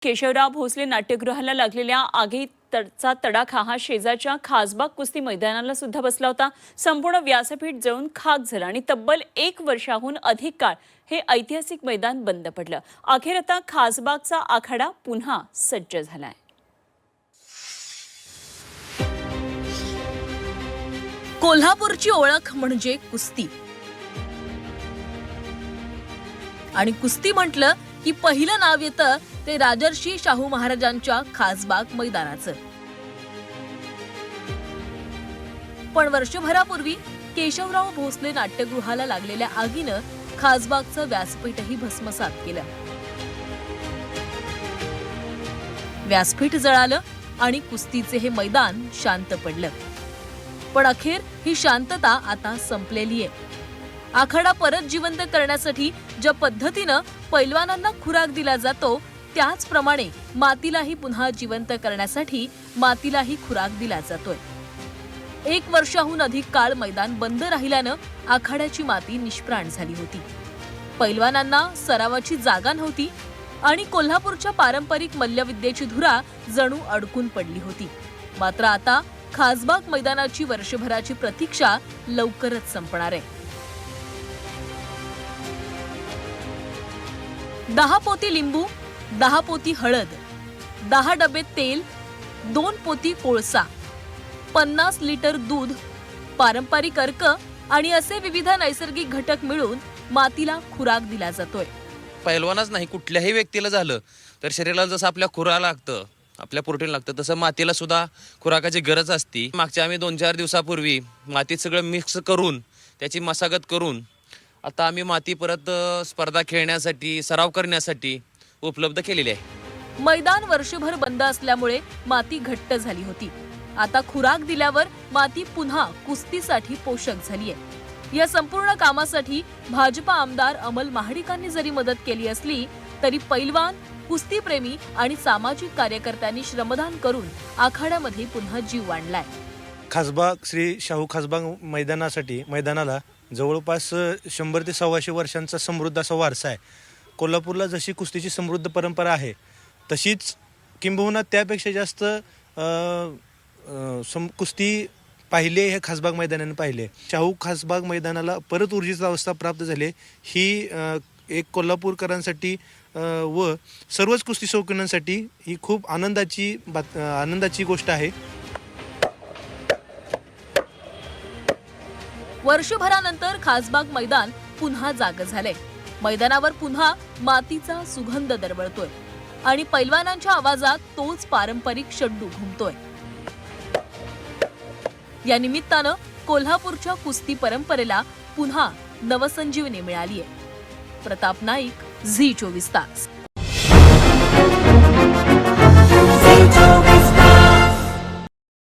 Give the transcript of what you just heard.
केशवराव भोसले नाट्यगृहाला लागलेल्या आगीचा तडाखा हा शेजारच्या खासबाग कुस्ती मैदानाला सुद्धा बसला होता। संपूर्ण व्यासपीठ जळून खाक झालं आणि तब्बल 1 वर्षाहून अधिक काळ हे ऐतिहासिक मैदान बंद पडलं। अखेर आता खासबागचा आखाडा पुन्हा सज्ज झालाय। कोल्हापूरची ओळख म्हणजे कुस्ती आणि कुस्ती म्हटलं की पहिलं नाव येतं ते राजर्षी शाहू महाराजांच्या खासबाग मैदानाचं। पण वर्षभरापूर्वी केशवराव भोसले नाट्यगृहाला लागलेल्या आगीनं खासबागचं व्यासपीठही भस्मसात केलं। व्यासपीठ जळालं आणि कुस्तीचे हे मैदान शांत पडलं। पण अखेर ही शांतता आता संपलेली आहे। आखाडा परत जिवंत करण्यासाठी ज्या पद्धतीनं पैलवानांना खुराक दिला जातो त्याचप्रमाणे मातीलाही पुन्हा जिवंत करण्यासाठी मातीलाही खुराक दिला जातोय। 1 वर्षाहून अधिक काळ मैदान बंद राहिल्यानं आखाड्याची माती निष्प्राण झाली होती। पैलवानांना सरावाची जागा नव्हती आणि कोल्हापूरच्या पारंपरिक मल्लविद्येची धुरा जणू अडकून पडली होती। मात्र आता खासबाग मैदानाची वर्षभराची प्रतीक्षा लवकरच संपणार आहे। 10 पोती लिंबू, 10 पोती हळद, 10 डबे तेल, 2 पोती कोळसा, 50 लिटर दूध, पारंपरिक अर्क आणि असे विविध नैसर्गिक घटक मिळून मातीला खुराक दिला जातोय। पैलवानच नाही कुठल्याही व्यक्तीला झालं तर शरीराला जसं आपल्या खुराक लागतं, आपल्या प्रोटीन लागतं, तसं मातीला सुद्धा खुराकाची गरज असते। मागच्या आम्ही 2-4 दिवसापूर्वी मातीत सगळं मिक्स करून त्याची मशागत करून आता आम्ही माती परत स्पर्धा खेळण्यासाठी सराव करण्यासाठी उपलब्ध केलेली आहे। मैदान वर्षभर बंद असल्यामुळे माती घट्ट झाली होती। आता खुराक दिल्यावर माती पुन्हा कुस्तीसाठी पोषक झालीय। या संपूर्ण कामासाठी भाजपा आमदार अमल महाडिकांनी जरी मदत केली असली तरी पैलवान, कुस्तीप्रेमी आणि सामाजिक कार्यकर्त्यांनी श्रमदान करून आखाड्यामध्ये पुन्हा जीव आणलाय। खासबाग श्री शाहू खासबाग मैदानाला जवळपास 100 ते 125 वर्षांचा समृद्ध असा वारसा आहे। कोल्हापूरला जशी कुस्तीची समृद्ध परंपरा आहे तशीच किंबहुना त्यापेक्षा जास्त कुस्ती पाहिले हे खासबाग मैदानाने पाहिले। शाहू खासबाग मैदानाला परत ऊर्जेची अवस्था प्राप्त झाली ही एक कोल्हापूरकरांसाठी व सर्वच कुस्ती शौकीनांसाठी ही खूप आनंदाची गोष्ट आहे। वर्षभरानंतर खासबाग मैदान पुन्हा जाग झाले। मैदानावर पुन्हा मातीचा सुगंध दरवळतोय आणि पैलवानांच्या आवाजात तोच पारंपरिक शड्डू घुमतोय। या निमित्तानं कोल्हापूरच्या कुस्ती परंपरेला पुन्हा नवसंजीवनी मिळालीय। प्रताप नाईक, झी 24 तास।